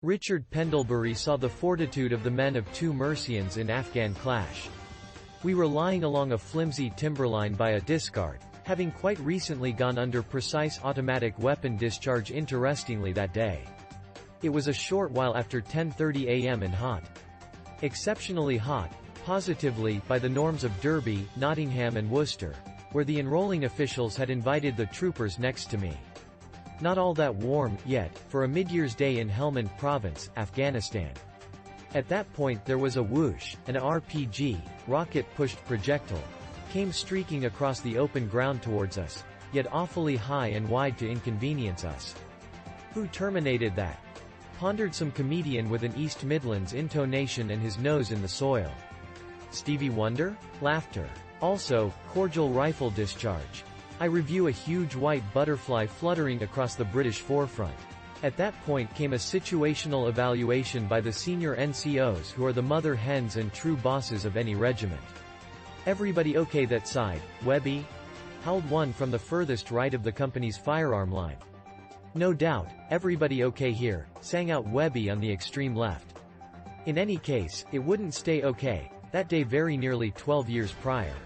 Richard Pendlebury saw the fortitude of the men of two Mercians in Afghan clash. We were lying along a flimsy timberline by a discard, having quite recently gone under precise automatic weapon discharge interestingly that day. It was a short while after 10:30 a.m. and hot. Exceptionally hot, positively, by the norms of Derby, Nottingham and Worcester, where the enrolling officials had invited the troopers next to me. Not all that warm, yet, for a mid-year's day in Helmand Province, Afghanistan. At that point there was a whoosh, an RPG, rocket-pushed projectile, came streaking across the open ground towards us, yet awfully high and wide to inconvenience us. Who terminated that? Pondered some comedian with an East Midlands intonation and his nose in the soil. Stevie Wonder? Laughter. Also, cordial rifle discharge. I review a huge white butterfly fluttering across the British forefront. At that point came a situational evaluation by the senior NCOs, who are the mother hens and true bosses of any regiment. Everybody okay that side, Webby? Howled one from the furthest right of the company's firearm line. No doubt, everybody okay here, sang out Webby on the extreme left. In any case, it wouldn't stay okay, that day very nearly 12 years prior.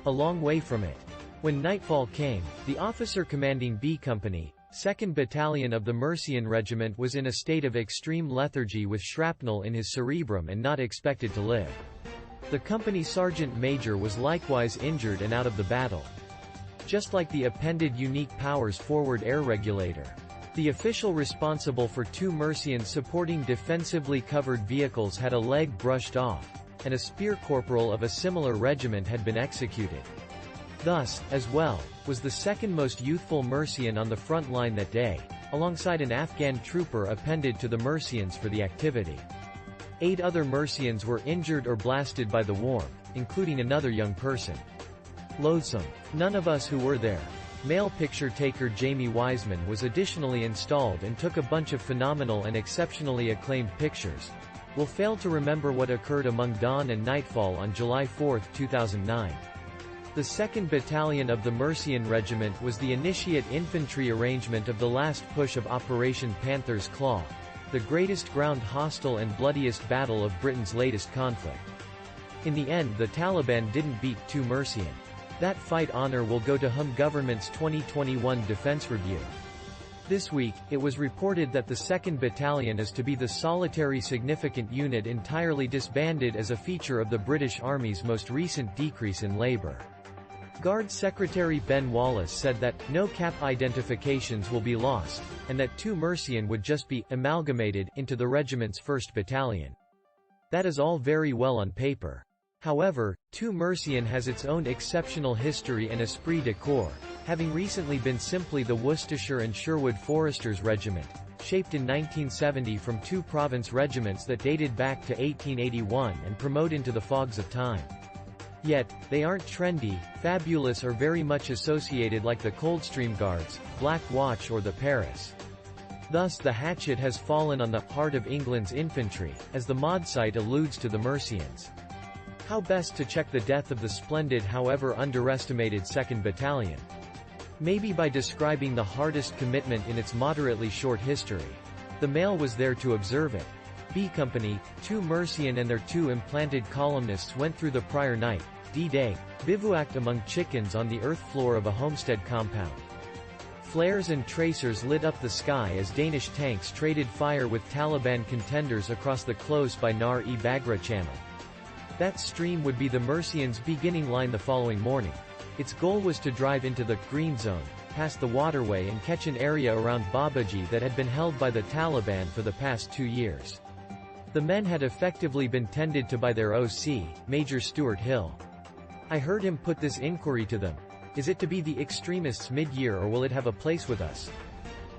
A long way from it. When nightfall came, the officer commanding B Company, 2nd Battalion of the Mercian Regiment was in a state of extreme lethargy with shrapnel in his cerebrum and not expected to live. The company sergeant major was likewise injured and out of the battle. Just like the appended Unique Powers Forward Air Regulator. The official responsible for two Mercians supporting defensively covered vehicles had a leg brushed off, and a spear corporal of a similar regiment had been executed. Thus, as well, was the second most youthful Mercian on the front line that day, alongside an Afghan trooper appended to the Mercians for the activity. 8 other Mercians were injured or blasted by the warmth, including another young person. Loathsome. None of us who were there. Male picture taker Jamie Wiseman was additionally installed and took a bunch of phenomenal and exceptionally acclaimed pictures. Will fail to remember what occurred among dawn and nightfall on July 4, 2009. The 2nd Battalion of the Mercian Regiment was the initiate infantry arrangement of the last push of Operation Panther's Claw, the greatest ground hostile and bloodiest battle of Britain's latest conflict. In the end the Taliban didn't beat 2 Mercian. That fight honor will go to Hum government's 2021 defense review. This week, it was reported that the 2nd Battalion is to be the solitary significant unit entirely disbanded as a feature of the British Army's most recent decrease in labour. Guards Secretary Ben Wallace said that no cap identifications will be lost, and that 2 Mercian would just be amalgamated into the regiment's 1st Battalion. That is all very well on paper. However, 2 Mercian has its own exceptional history and esprit de corps, having recently been simply the Worcestershire and Sherwood Foresters Regiment, shaped in 1970 from 2 province regiments that dated back to 1881 and promote into the fogs of time. Yet, they aren't trendy, fabulous or very much associated like the Coldstream Guards, Black Watch or the Paris. Thus the hatchet has fallen on the heart of England's infantry, as the mod site alludes to the Mercians. How best to check the death of the splendid however underestimated 2nd Battalion? Maybe by describing the hardest commitment in its moderately short history. The mail was there to observe it. B Company, 2 Mercian and their 2 implanted columnists went through the prior night, D-Day, bivouacked among chickens on the earth floor of a homestead compound. Flares and tracers lit up the sky as Danish tanks traded fire with Taliban contenders across the close by Nahr-e-Bagra channel. That stream would be the Mercians' beginning line the following morning. Its goal was to drive into the green zone, past the waterway and catch an area around Babaji that had been held by the Taliban for the past 2 years. The men had effectively been tended to by their OC, Major Stewart Hill. I heard him put this inquiry to them: is it to be the extremists mid-year or will it have a place with us?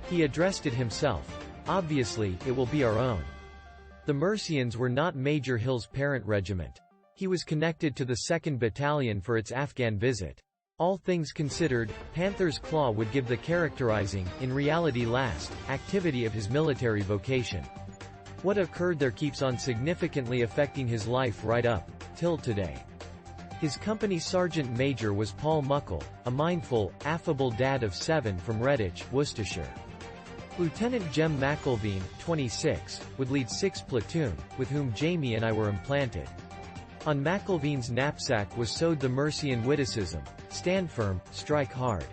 He addressed it himself. Obviously, it will be our own. The Mercians were not Major Hill's parent regiment. He was connected to the 2nd Battalion for its Afghan visit. All things considered, Panther's Claw would give the characterizing, in reality last, activity of his military vocation. What occurred there keeps on significantly affecting his life right up till today. His company sergeant major was Paul Muckle, a mindful, affable dad of 7 from Redditch, Worcestershire. Lieutenant Jem McElveen, 26, would lead 6th Platoon, with whom Jamie and I were implanted. On McElveen's knapsack was sewed the Mercian witticism, "Stand firm, strike hard."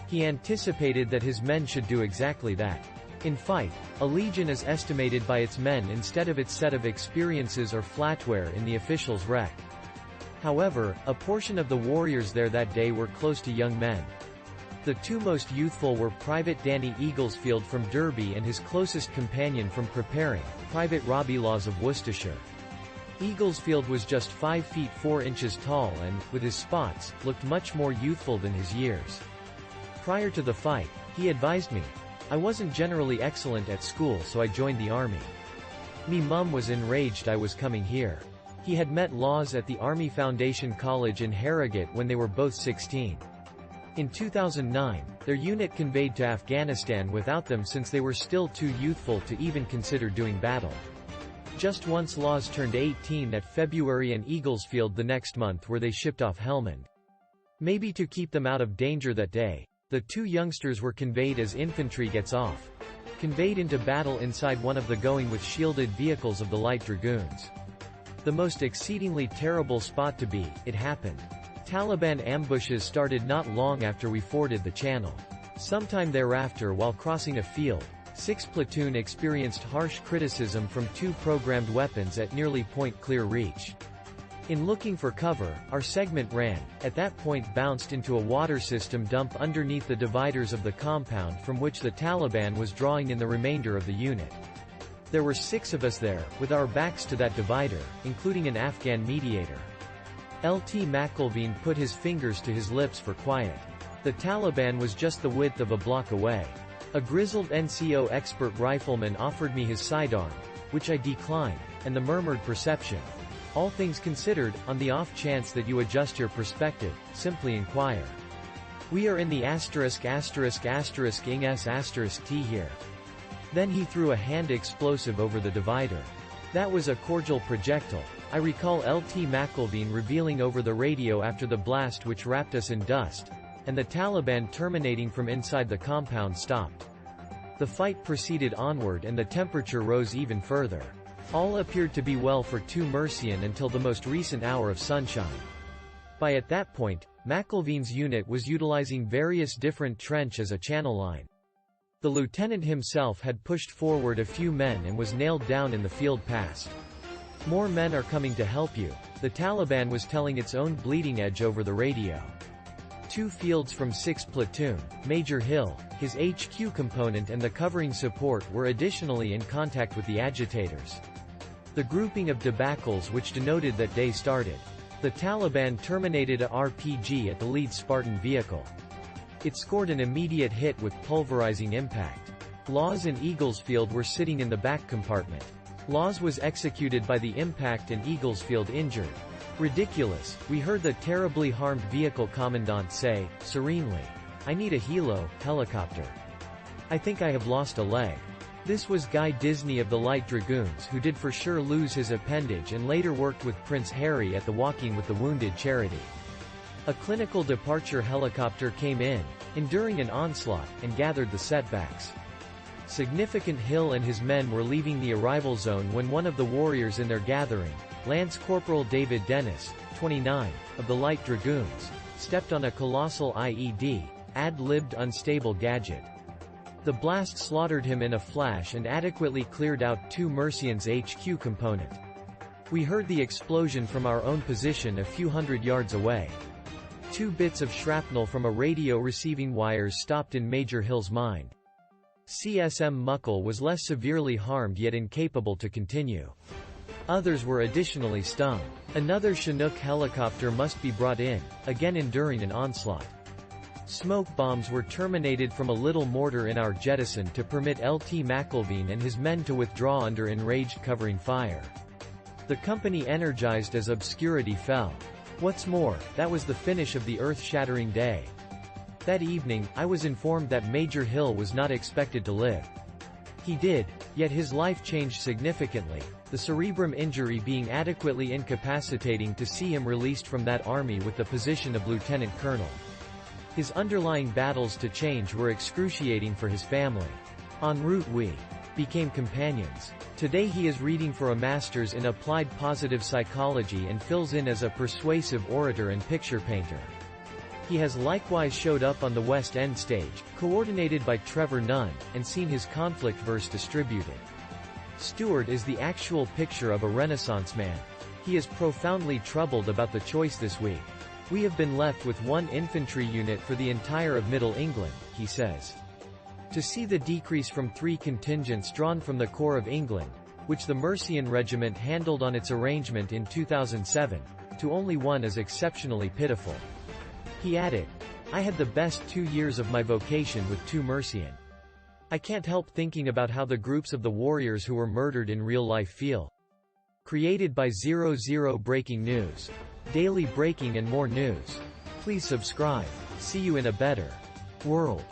He anticipated that his men should do exactly that. In fight, a legion is estimated by its men instead of its set of experiences or flatware in the official's rec. However, a portion of the warriors there that day were close to young men. The two most youthful were Private Danny Eaglesfield from Derby and his closest companion from preparing, Private Robbie Laws of Worcestershire. Eaglesfield was just 5 feet 4 inches tall and, with his spots, looked much more youthful than his years. Prior to the fight, he advised me, "I wasn't generally excellent at school, so I joined the army. Me mum was enraged I was coming here." He had met Laws at the Army Foundation College in Harrogate when they were both 16. In 2009, their unit conveyed to Afghanistan without them since they were still too youthful to even consider doing battle. Just once Laws turned 18 at February and Eaglesfield the next month were they shipped off Helmand. Maybe to keep them out of danger that day, the two youngsters were conveyed as infantry gets off. Conveyed into battle inside one of the going with shielded vehicles of the Light Dragoons. The most exceedingly terrible spot to be, it happened. Taliban ambushes started not long after we forded the channel. Sometime thereafter while crossing a field, 6th Platoon experienced harsh criticism from 2 programmed weapons at nearly point-clear reach. In looking for cover, our segment ran, at that point bounced into a water system dump underneath the dividers of the compound from which the Taliban was drawing in the remainder of the unit. There were 6 of us there, with our backs to that divider, including an Afghan mediator. Lt. McElveen put his fingers to his lips for quiet. The Taliban was just the width of a block away. A grizzled NCO expert rifleman offered me his sidearm, which I declined, and the murmured perception. "All things considered, on the off chance that you adjust your perspective, simply inquire. We are in the ***********T here." Then he threw a hand explosive over the divider. That was a cordial projectile. I recall Lt. McElveen revealing over the radio after the blast which wrapped us in dust, and the Taliban terminating from inside the compound stopped. The fight proceeded onward and the temperature rose even further. All appeared to be well for 2 Mercian until the most recent hour of sunshine. By at that point, McElveen's unit was utilizing various different trench as a channel line. The lieutenant himself had pushed forward a few men and was nailed down in the field past. "More men are coming to help you," the Taliban was telling its own bleeding edge over the radio. 2 fields from 6th Platoon, Major Hill, his HQ component and the covering support were additionally in contact with the agitators. The grouping of debacles which denoted that day started. The Taliban terminated a RPG at the lead Spartan vehicle. It scored an immediate hit with pulverizing impact. Laws and Eaglesfield were sitting in the back compartment. Laws was executed by the impact and Eaglesfield injured. "Ridiculous," we heard the terribly harmed vehicle commandant say, serenely. "I need a helicopter. I think I have lost a leg." This was Guy Disney of the Light Dragoons who did for sure lose his appendage and later worked with Prince Harry at the Walking with the Wounded charity. A clinical departure helicopter came in, enduring an onslaught, and gathered the setbacks. Significant Hill and his men were leaving the arrival zone when one of the warriors in their gathering, Lance Corporal David Dennis, 29, of the Light Dragoons, stepped on a colossal IED, ad-libbed unstable gadget. The blast slaughtered him in a flash and adequately cleared out 2 Mercians' HQ component. We heard the explosion from our own position a few hundred yards away. 2 bits of shrapnel from a radio receiving wires stopped in Major Hill's mind. CSM Muckle was less severely harmed yet incapable to continue. Others were additionally stung. Another Chinook helicopter must be brought in, again enduring an onslaught. Smoke bombs were terminated from a little mortar in our jettison to permit Lt. McElveen and his men to withdraw under enraged covering fire. The company energized as obscurity fell. What's more, that was the finish of the earth-shattering day. That evening, I was informed that Major Hill was not expected to live. He did, yet his life changed significantly, the cerebrum injury being adequately incapacitating to see him released from that army with the position of lieutenant colonel. His underlying battles to change were excruciating for his family. En route we became companions. Today he is reading for a master's in applied positive psychology and fills in as a persuasive orator and picture painter. He has likewise showed up on the West End stage, coordinated by Trevor Nunn, and seen his conflict verse distributed. Stewart is the actual picture of a Renaissance man. He is profoundly troubled about the choice this week. We have been left with one infantry unit for the entire of Middle England, he says. To see the decrease from 3 contingents drawn from the Corps of England, which the Mercian Regiment handled on its arrangement in 2007, to only 1 is exceptionally pitiful. He added, I had the best 2 years of my vocation with 2 Mercian. I can't help thinking about how the groups of the warriors who were murdered in real life feel. Created by 00 Breaking News. Daily breaking and more news. Please subscribe. See you in a better world.